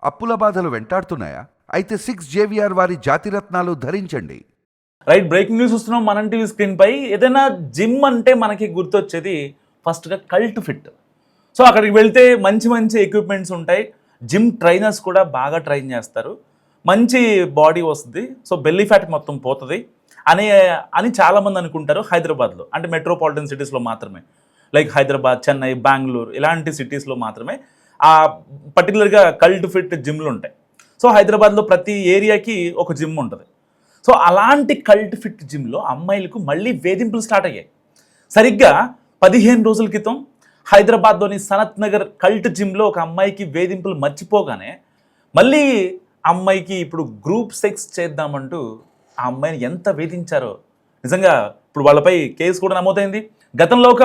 అప్పుల బాధలు వెంటాడుతున్నాయా? అయితే 6 JVR వారి జాతిరత్నాలు ధరించండి. రైట్, బ్రేకింగ్ న్యూస్ వస్తున్నాం మనం టీవీ స్క్రీన్ పై. ఏదైనా జిమ్ అంటే మనకి గుర్తొచ్చేది ఫస్ట్గా కల్ట్ ఫిట్. సో అక్కడికి వెళ్తే మంచి మంచి ఎక్విప్మెంట్స్ ఉంటాయి, జిమ్ ట్రైనర్స్ కూడా బాగా ట్రైన్ చేస్తారు, మంచి బాడీ వస్తుంది, సో బెల్లీ ఫ్యాట్ మొత్తం పోతుంది అని చాలామంది అనుకుంటారు. హైదరాబాద్లో అంటే మెట్రోపాలిటన్ సిటీస్లో మాత్రమే, లైక్ హైదరాబాద్, చెన్నై, బెంగళూరు ఇలాంటి సిటీస్లో మాత్రమే ఆ పర్టికులర్గా కల్ట్ ఫిట్ జిమ్లు ఉంటాయి. సో హైదరాబాద్లో ప్రతి ఏరియాకి ఒక జిమ్ ఉంటుంది. సో అలాంటి కల్ట్ ఫిట్ జిమ్లో అమ్మాయిలకు మళ్ళీ వేధింపులు స్టార్ట్ అయ్యాయి. సరిగ్గా 15 రోజుల క్రితం హైదరాబాద్లోని సనత్ నగర్ కల్ట్ జిమ్లో ఒక అమ్మాయికి వేధింపులు మర్చిపోగానే మళ్ళీ అమ్మాయికి ఇప్పుడు గ్రూప్ సెక్స్ చేద్దామంటూ ఆ అమ్మాయిని ఎంత వేధించారో నిజంగా ఇప్పుడు వాళ్ళపై కేసు కూడా నమోదైంది. గతంలో ఒక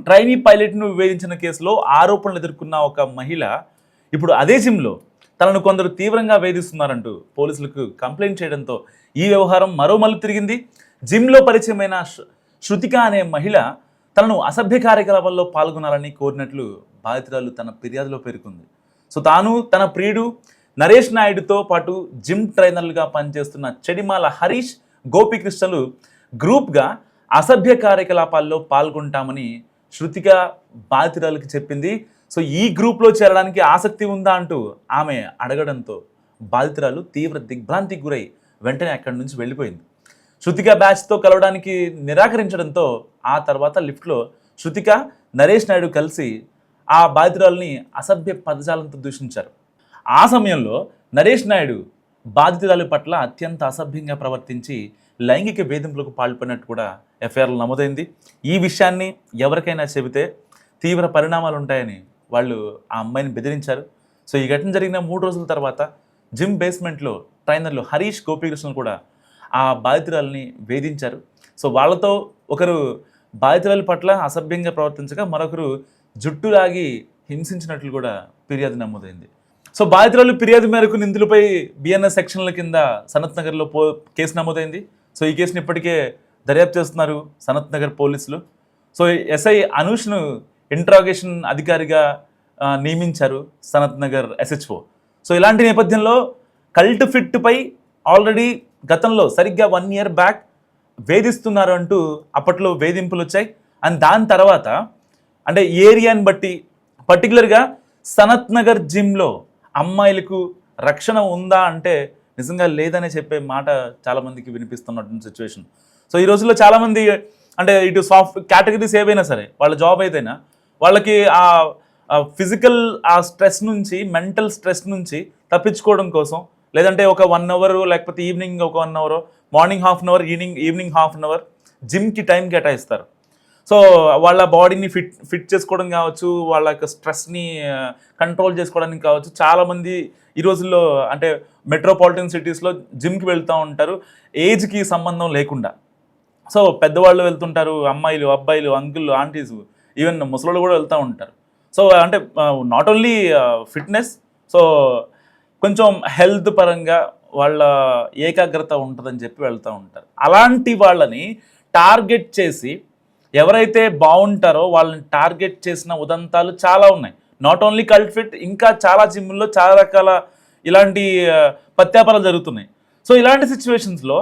ట్రైనీ పైలట్ను వేధించిన కేసులో ఆరోపణలు ఎదుర్కొన్న ఒక మహిళ ఇప్పుడు అదే జిమ్లో తనను కొందరు తీవ్రంగా వేధిస్తున్నారంటూ పోలీసులకు కంప్లైంట్ చేయడంతో ఈ వ్యవహారం మరో మలుపు తిరిగింది. జిమ్లో పరిచయమైన శృతిక అనే మహిళ తనను అసభ్య కార్యకలాపాల్లో పాల్గొనాలని కోరినట్లు బాధితురాలు తన ఫిర్యాదులో పేర్కొంది. సో తాను తన ప్రియుడు నరేష్ నాయుడుతో పాటు జిమ్ ట్రైనర్లుగా పనిచేస్తున్న చెడిమాల హరీష్, గోపికృష్ణలు గ్రూప్గా అసభ్య కార్యకలాపాల్లో పాల్గొంటామని శృతిక బాధితురాలకి చెప్పింది. సో ఈ గ్రూప్లో చేరడానికి ఆసక్తి ఉందా అంటూ ఆమె అడగడంతో బాధితురాలు తీవ్ర దిగ్భ్రాంతికి గురై వెంటనే అక్కడి నుంచి వెళ్ళిపోయింది. శృతిక బ్యాచ్తో కలవడానికి నిరాకరించడంతో ఆ తర్వాత లిఫ్ట్లో శృతిక, నరేష్ నాయుడు కలిసి ఆ బాధితురాలని అసభ్య పదజాలంతో దూషించారు. ఆ సమయంలో నరేష్ నాయుడు బాధితురాలి పట్ల అత్యంత అసభ్యంగా ప్రవర్తించి లైంగిక వేధింపులకు పాల్పడినట్టు కూడా ఎఫ్ఐఆర్లో నమోదైంది. ఈ విషయాన్ని ఎవరికైనా చెబితే తీవ్ర పరిణామాలు ఉంటాయని వాళ్ళు ఆ అమ్మాయిని బెదిరించారు. సో ఈ ఘటన జరిగిన 3 రోజుల తర్వాత జిమ్ బేస్మెంట్లో ట్రైనర్లు హరీష్, గోపికృష్ణలు కూడా ఆ బాధితురాలని వేధించారు. సో వాళ్ళతో ఒకరు బాధితురాలి పట్ల అసభ్యంగా ప్రవర్తించగా మరొకరు జుట్టు లాగి హింసించినట్లు కూడా ఫిర్యాదు నమోదైంది. సో బాధితురాలు ఫిర్యాదు మేరకు నిందితులపై బిఎన్ఎస్ సెక్షన్ల కింద సనత్ నగర్లో కేసు నమోదైంది. సో ఈ కేసును ఇప్పటికే దర్యాప్తు చేస్తున్నారు సనత్ నగర్ పోలీసులు. సో ఎస్ఐ అనూష్ను ఇంట్రాగేషన్ అధికారిగా నియమించారు సనత్ నగర్ SHO. సో ఇలాంటి నేపథ్యంలో కల్ట్ ఫిట్పై ఆల్రెడీ గతంలో సరిగ్గా 1 year బ్యాక్ వేధిస్తున్నారు అంటూ అప్పట్లో వేధింపులు వచ్చాయి. అండ్ దాని తర్వాత అంటే ఏరియాని బట్టి పర్టికులర్గా సనత్ నగర్ జిమ్లో అమ్మాయిలకు రక్షణ ఉందా అంటే నిజంగా లేదనే చెప్పే మాట చాలామందికి వినిపిస్తున్నటువంటి సిచ్యువేషన్. సో ఈ రోజుల్లో చాలామంది అంటే ఇటు సాఫ్ట్ కేటగిరీస్ ఏవైనా సరే, వాళ్ళ జాబ్ ఏదైనా వాళ్ళకి ఆ ఫిజికల్ ఆ స్ట్రెస్ నుంచి, మెంటల్ స్ట్రెస్ నుంచి తప్పించుకోవడం కోసం లేదంటే ఒక 1 hour లేకపోతే ఈవినింగ్ ఒక 1 hour, morning 1/2 hour, evening 1/2 hour జిమ్కి టైం కేటాయిస్తారు. సో వాళ్ళ బాడీని ఫిట్ చేసుకోవడం కావచ్చు, వాళ్ళ యొక్క స్ట్రెస్ని కంట్రోల్ చేసుకోవడానికి కావచ్చు. చాలామంది ఈ రోజుల్లో అంటే మెట్రోపాలిటన్ సిటీస్లో జిమ్కి వెళ్తూ ఉంటారు ఏజ్కి సంబంధం లేకుండా. సో పెద్దవాళ్ళు వెళ్తుంటారు, అమ్మాయిలు, అబ్బాయిలు, అంకుల్, ఆంటీస్, ఈవెన్ ముసలోళ్ళు కూడా వెళ్తూ ఉంటారు. సో అంటే నాట్ ఓన్లీ ఫిట్నెస్, సో కొంచెం హెల్త్ పరంగా వాళ్ళ ఏకాగ్రత ఉంటుందని చెప్పి వెళ్తూ ఉంటారు. అలాంటి వాళ్ళని టార్గెట్ చేసి ఎవరైతే బాగుంటారో వాళ్ళని టార్గెట్ చేసిన ఉదంతాలు చాలా ఉన్నాయి. నాట్ ఓన్లీ కల్ట్ ఫిట్, ఇంకా చాలా జిమ్లో చాలా రకాల ఇలాంటి పత్యాపారాలు జరుగుతున్నాయి. సో ఇలాంటి సిచ్యువేషన్స్లో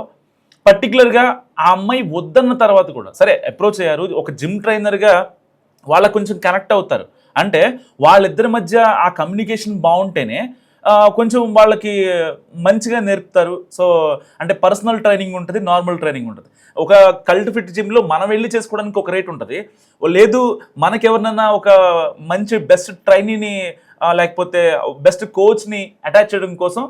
పర్టికులర్గా ఆ అమ్మాయి వద్దన్న తర్వాత కూడా సరే అప్రోచ్ అయ్యారు. ఒక జిమ్ ట్రైనర్గా వాళ్ళకు కొంచెం కనెక్ట్ అవుతారు. అంటే వాళ్ళిద్దరి మధ్య ఆ కమ్యూనికేషన్ బాగుంటేనే కొంచెం వాళ్ళకి మంచిగా నేర్పుతారు. సో అంటే పర్సనల్ ట్రైనింగ్ ఉంటుంది, నార్మల్ ట్రైనింగ్ ఉంటుంది. ఒక కల్ట్ ఫిట్ జిమ్లో మనం వెళ్ళి చేసుకోవడానికి ఒక రేట్ ఉంటుంది, లేదు మనకెవరినైనా ఒక మంచి బెస్ట్ ట్రైనీని లేకపోతే బెస్ట్ కోచ్ని అటాచ్ చేయడం కోసం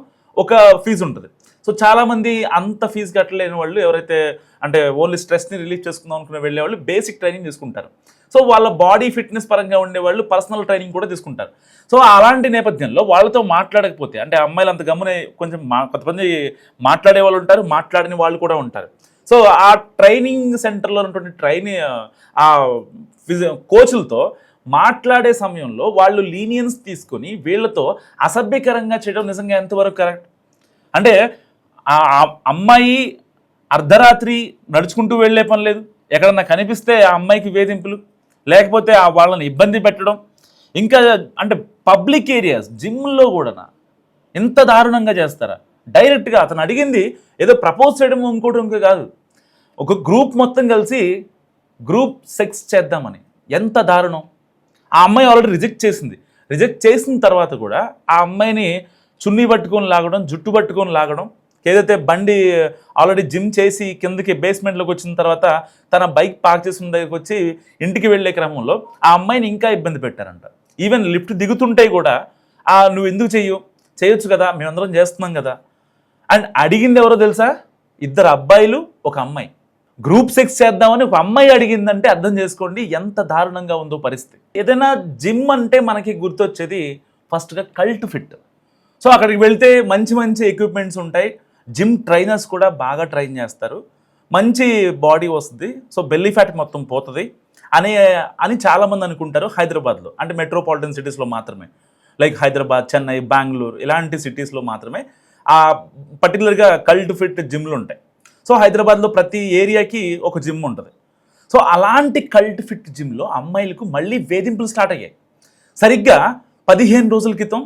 ఒక ఫీజు ఉంటుంది. సో చాలామంది అంత ఫీజు కట్టలేని వాళ్ళు ఎవరైతే అంటే ఓన్లీ స్ట్రెస్ని రిలీఫ్ చేసుకుందాం అనుకునే వెళ్ళే వాళ్ళు బేసిక్ ట్రైనింగ్ తీసుకుంటారు. సో వాళ్ళ బాడీ ఫిట్నెస్ పరంగా ఉండేవాళ్ళు పర్సనల్ ట్రైనింగ్ కూడా తీసుకుంటారు. సో అలాంటి నేపథ్యంలో వాళ్ళతో మాట్లాడకపోతే అంటే అమ్మాయిలు అంత గమ్మునే కొంచెం కొంతమంది మాట్లాడే వాళ్ళు ఉంటారు, మాట్లాడని వాళ్ళు కూడా ఉంటారు. సో ఆ ట్రైనింగ్ సెంటర్లో ఉన్నటువంటి ఆ కోచ్లతో మాట్లాడే సమయంలో వాళ్ళు లీనియన్స్ తీసుకొని వీళ్ళతో అసభ్యకరంగా చేయడం నిజంగా ఎంతవరకు కరెక్ట్? అంటే ఆ అమ్మాయి అర్ధరాత్రి నడుచుకుంటూ వెళ్ళే పని లేదు, ఎక్కడన్నా కనిపిస్తే ఆ అమ్మాయికి వేధింపులు, లేకపోతే వాళ్ళని ఇబ్బంది పెట్టడం, ఇంకా అంటే పబ్లిక్ ఏరియాస్ జిమ్లో కూడా ఇంత దారుణంగా చేస్తారా? డైరెక్ట్గా అతను అడిగింది ఏదో ప్రపోజ్ చేయడం ఇంకోటి కాదు, ఒక గ్రూప్ మొత్తం కలిసి గ్రూప్ సెక్స్ చేద్దామని. ఎంత దారుణం! ఆ అమ్మాయి ఆల్రెడీ రిజెక్ట్ చేసింది. రిజెక్ట్ చేసిన తర్వాత కూడా ఆ అమ్మాయిని చున్నీ పట్టుకొని లాగడం, జుట్టు పట్టుకొని లాగడం, ఏదైతే బండి ఆల్రెడీ జిమ్ చేసి కిందకి బేస్మెంట్లోకి వచ్చిన తర్వాత తన బైక్ పార్క్ చేసిన దగ్గరికి వచ్చి ఇంటికి వెళ్ళే క్రమంలో ఆ అమ్మాయిని ఇంకా ఇబ్బంది పెట్టారంట. ఈవెన్ లిఫ్ట్ దిగుతుంటే కూడా నువ్వు ఎందుకు చేయొచ్చు కదా, మేమందరం చేస్తున్నాం కదా. అండ్ అడిగింది ఎవరో తెలుసా? 2 అబ్బాయిలు, 1 అమ్మాయి. గ్రూప్ సెక్స్ చేద్దామని ఒక అమ్మాయి అడిగిందంటే అర్థం చేసుకోండి ఎంత దారుణంగా ఉందో పరిస్థితి. ఏదైనా జిమ్ అంటే మనకి గుర్తొచ్చేది ఫస్ట్గా కల్ట్ ఫిట్. సో అక్కడికి వెళ్తే మంచి మంచి ఎక్విప్మెంట్స్ ఉంటాయి, జిమ్ ట్రైనర్స్ కూడా బాగా ట్రైన్ చేస్తారు, మంచి బాడీ వస్తుంది, సో బెల్లీ ఫ్యాట్ మొత్తం పోతుంది అని చాలామంది అనుకుంటారు. హైదరాబాద్లో అంటే మెట్రోపాలిటన్ సిటీస్లో మాత్రమే, లైక్ హైదరాబాద్, చెన్నై, బెంగళూరు ఇలాంటి సిటీస్లో మాత్రమే పర్టికులర్గా కల్ట్ ఫిట్ జిమ్లు ఉంటాయి. సో హైదరాబాద్లో ప్రతి ఏరియాకి ఒక జిమ్ ఉంటుంది. సో అలాంటి కల్ట్ ఫిట్ జిమ్లో అమ్మాయిలకు మళ్ళీ వేధింపులు స్టార్ట్ అయ్యాయి. సరిగ్గా 15 రోజుల క్రితం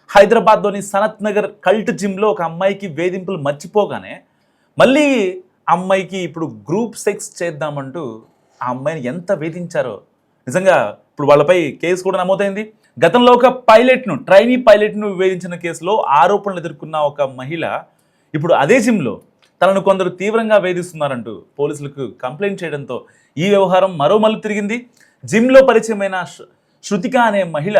హైదరాబాద్లోని సనత్ నగర్ కల్ట్ జిమ్లో ఒక అమ్మాయికి వేధింపులు మర్చిపోగానే మళ్ళీ అమ్మాయికి ఇప్పుడు గ్రూప్ సెక్స్ చేద్దామంటూ ఆ అమ్మాయిని ఎంత వేధించారో నిజంగా. ఇప్పుడు వాళ్ళపై కేసు కూడా నమోదైంది. గతంలో ఒక ట్రైనీ పైలట్ను వేధించిన కేసులో ఆరోపణలు ఎదుర్కొన్న ఒక మహిళ ఇప్పుడు అదే జిమ్లో తనను కొందరు తీవ్రంగా వేధిస్తున్నారంటూ పోలీసులకు కంప్లైంట్ చేయడంతో ఈ వ్యవహారం మరో మలుపు తిరిగింది. జిమ్లో పరిచయమైన శృతిక అనే మహిళ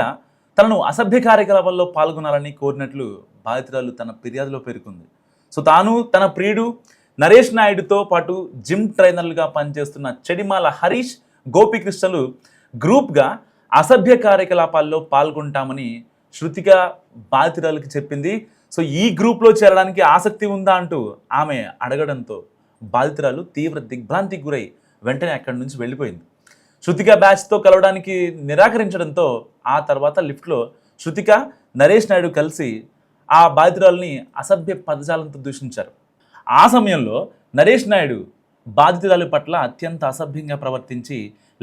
తనను అసభ్య కార్యకలాపాల్లో పాల్గొనాలని కోరినట్లు బాధితురాలు తన ఫిర్యాదులో పేర్కొంది. సో తాను తన ప్రియుడు నరేష్ నాయుడుతో పాటు జిమ్ ట్రైనర్లుగా పనిచేస్తున్న చెడిమాల హరీష్, గోపికృష్ణలు గ్రూప్గా అసభ్య కార్యకలాపాల్లో పాల్గొంటామని శృతిక బాధితురాలకి చెప్పింది. సో ఈ గ్రూప్లో చేరడానికి ఆసక్తి ఉందా అంటూ ఆమె అడగడంతో బాధితురాలు తీవ్ర దిగ్భ్రాంతికి గురై వెంటనే అక్కడి నుంచి వెళ్ళిపోయింది. శృతిక బ్యాచ్తో కలవడానికి నిరాకరించడంతో ఆ తర్వాత లిఫ్ట్లో శృతిక, నరేష్ నాయుడు కలిసి ఆ బాధితురాలని అసభ్య పదజాలంతో దూషించారు. ఆ సమయంలో నరేష్ నాయుడు బాధితురాలి పట్ల అత్యంత అసభ్యంగా ప్రవర్తించి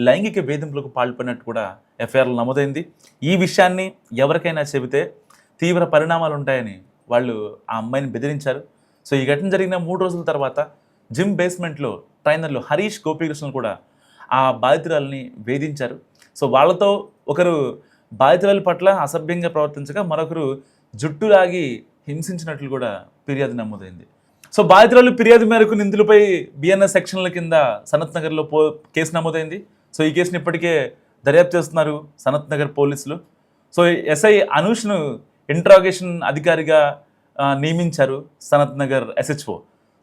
లైంగిక వేధింపులకు పాల్పడినట్టు కూడా ఎఫ్ఐఆర్లో నమోదైంది. ఈ విషయాన్ని ఎవరికైనా చెబితే తీవ్ర పరిణామాలు ఉంటాయని వాళ్ళు ఆ అమ్మాయిని బెదిరించారు. సో ఈ ఘటన జరిగిన 3 రోజుల తర్వాత జిమ్ బేస్మెంట్లో ట్రైనర్లు హరీష్, గోపికృష్ణలు కూడా ఆ బాధితురాలని వేధించారు. సో వాళ్ళతో ఒకరు బాధితురాలి పట్ల అసభ్యంగా ప్రవర్తించగా మరొకరు జుట్టు లాగి హింసించినట్లు కూడా ఫిర్యాదు నమోదైంది. సో బాధితురాలు ఫిర్యాదు మేరకు నిందితులపై బిఎన్ఎస్ సెక్షన్ల కింద సనత్ నగర్లో కేసు నమోదైంది. సో ఈ కేసుని ఇప్పటికే దర్యాప్తు చేస్తున్నారు సనత్ నగర్ పోలీసులు. సో ఎస్ఐ అనూష్ను ఇంట్రాగేషన్ అధికారిగా నియమించారు సనత్ నగర్ SHO.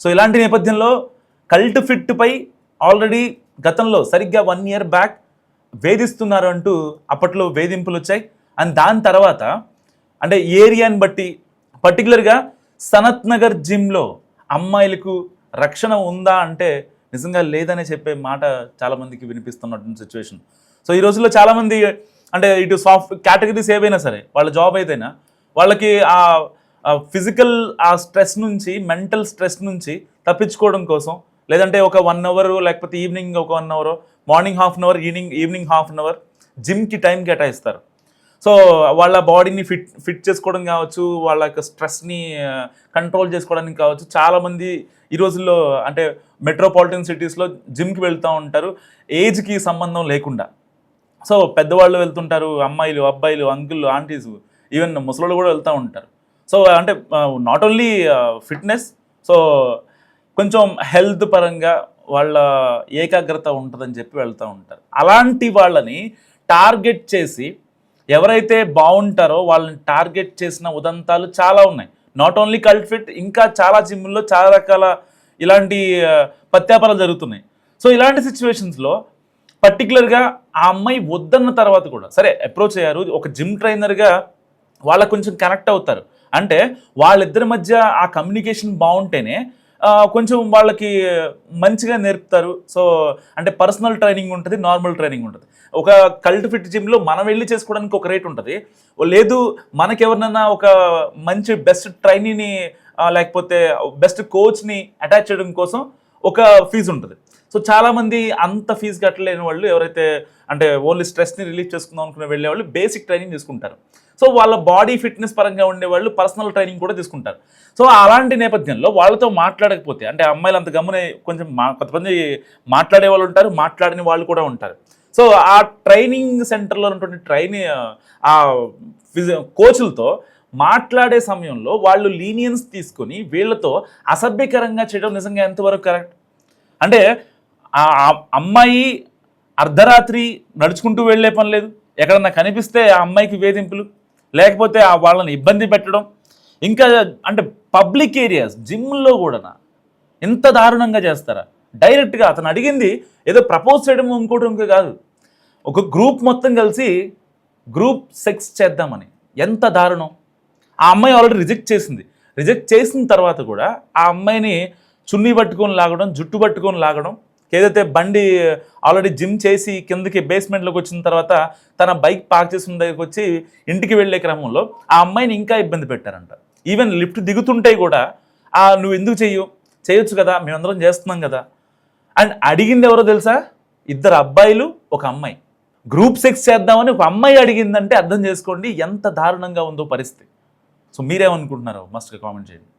సో ఇలాంటి నేపథ్యంలో కల్ట్ ఫిట్పై ఆల్రెడీ గతంలో సరిగ్గా 1 year బ్యాక్ వేధిస్తున్నారు అంటూ అప్పట్లో వేధింపులు వచ్చాయి. అండ్ దాని తర్వాత అంటే ఏరియాని బట్టి పర్టికులర్గా సనత్ నగర్ జిమ్లో అమ్మాయిలకు రక్షణ ఉందా అంటే నిజంగా లేదనే చెప్పే మాట చాలామందికి వినిపిస్తున్నటువంటి సిచ్యువేషన్. సో ఈ రోజుల్లో చాలామంది అంటే ఇటు సాఫ్ట్ కేటగిరీస్ ఏవైనా సరే, వాళ్ళ జాబ్ ఏదైనా వాళ్ళకి ఆ ఫిజికల్ ఆ స్ట్రెస్ నుంచి, మెంటల్ స్ట్రెస్ నుంచి తప్పించుకోవడం కోసం, లేదంటే ఒక 1 hour లేకపోతే ఈవినింగ్ ఒక 1 hour, morning ½ hour, evening ½ hour జిమ్కి టైం కేటాయిస్తారు. సో వాళ్ళ బాడీని ఫిట్ చేసుకోవడం కావచ్చు, వాళ్ళ యొక్క స్ట్రెస్ని కంట్రోల్ చేసుకోవడానికి కావచ్చు. చాలామంది ఈ రోజుల్లో అంటే మెట్రోపాలిటన్ సిటీస్లో జిమ్కి వెళ్తూ ఉంటారు ఏజ్కి సంబంధం లేకుండా. సో పెద్దవాళ్ళు వెళ్తుంటారు, అమ్మాయిలు, అబ్బాయిలు, అంకుల్, ఆంటీస్, ఈవెన్ ముసలోళ్ళు కూడా వెళ్తూ ఉంటారు. సో అంటే నాట్ ఓన్లీ ఫిట్నెస్, సో కొంచెం హెల్త్ పరంగా వాళ్ళ ఏకాగ్రత ఉంటుందని చెప్పి వెళ్తూ ఉంటారు. అలాంటి వాళ్ళని టార్గెట్ చేసి ఎవరైతే బాగుంటారో వాళ్ళని టార్గెట్ చేసిన ఉదంతాలు చాలా ఉన్నాయి. నాట్ ఓన్లీ కల్ట్ ఫిట్, ఇంకా చాలా జిమ్ల్లో చాలా రకాల ఇలాంటి పత్యాపారాలు జరుగుతున్నాయి. సో ఇలాంటి సిచ్యువేషన్స్లో పర్టికులర్గా ఆ అమ్మాయి వద్దన్న తర్వాత కూడా సరే అప్రోచ్ అయ్యారు. ఒక జిమ్ ట్రైనర్గా వాళ్ళకు కొంచెం కనెక్ట్ అవుతారు. అంటే వాళ్ళిద్దరి మధ్య ఆ కమ్యూనికేషన్ బాగుంటేనే కొంచెం వాళ్ళకి మంచిగా నేర్పుతారు. సో అంటే పర్సనల్ ట్రైనింగ్ ఉంటుంది, నార్మల్ ట్రైనింగ్ ఉంటుంది. ఒక కల్ట్ ఫిట్ జిమ్లో మనం వెళ్ళి చేసుకోవడానికి ఒక రేట్ ఉంటుంది, లేదు మనకెవరినైనా ఒక మంచి బెస్ట్ ట్రైనీని లేకపోతే బెస్ట్ కోచ్ని అటాచ్ చేయడం కోసం ఒక ఫీజు ఉంటుంది. సో చాలామంది అంత ఫీజు కట్టలేని వాళ్ళు ఎవరైతే అంటే ఓన్లీ స్ట్రెస్ని రిలీఫ్ చేసుకుందాం అనుకునే వెళ్ళే వాళ్ళు బేసిక్ ట్రైనింగ్ తీసుకుంటారు. సో వాళ్ళ బాడీ ఫిట్నెస్ పరంగా ఉండే వాళ్ళు పర్సనల్ ట్రైనింగ్ కూడా తీసుకుంటారు. సో అలాంటి నేపథ్యంలో వాళ్ళతో మాట్లాడకపోతే, అంటే అమ్మాయిలు అంత గమ్మునే కొంచెం కొంతమంది మాట్లాడే వాళ్ళు ఉంటారు, మాట్లాడని వాళ్ళు కూడా ఉంటారు. సో ఆ ట్రైనింగ్ సెంటర్లో ఉన్నటువంటి ఆ కోచ్లతో మాట్లాడే సమయంలో వాళ్ళు లీనియన్స్ తీసుకొని వీళ్ళతో అసభ్యకరంగా చేయడం నిజంగా ఎంతవరకు కరెక్ట్? అంటే ఆ అమ్మాయి అర్ధరాత్రి నడుచుకుంటూ వెళ్ళే పని లేదు, ఎక్కడన్నా కనిపిస్తే ఆ అమ్మాయికి వేధింపులు, లేకపోతే వాళ్ళని ఇబ్బంది పెట్టడం, ఇంకా అంటే పబ్లిక్ ఏరియాస్ జిమ్లో కూడా ఎంత దారుణంగా చేస్తారా? డైరెక్ట్గా అతను అడిగింది ఏదో ప్రపోజ్ చేయడం ఇంకోటి కాదు, ఒక గ్రూప్ మొత్తం కలిసి గ్రూప్ సెక్స్ చేద్దామని. ఎంత దారుణం! ఆ అమ్మాయి ఆల్రెడీ రిజెక్ట్ చేసిన తర్వాత కూడా ఆ అమ్మాయిని చున్నీ పట్టుకొని లాగడం, జుట్టు పట్టుకొని లాగడం, ఏదైతే బండి ఆల్రెడీ జిమ్ చేసి కిందకి బేస్మెంట్లోకి వచ్చిన తర్వాత తన బైక్ పార్క్ చేసిన దగ్గరికి వచ్చి ఇంటికి వెళ్ళే క్రమంలో ఆ అమ్మాయిని ఇంకా ఇబ్బంది పెట్టారంట. ఈవెన్ లిఫ్ట్ దిగుతుంటే కూడా నువ్వు ఎందుకు చేయొచ్చు కదా, మేమందరం చేస్తున్నాం కదా. అండ్ అడిగింది ఎవరో తెలుసా? 2 అబ్బాయిలు, 1 అమ్మాయి. గ్రూప్ సెక్స్ చేద్దామని ఒక అమ్మాయి అడిగిందంటే అర్థం చేసుకోండి ఎంత దారుణంగా ఉందో పరిస్థితి. సో మీరేమనుకుంటున్నారో మస్ట్గా కామెంట్ చేయండి.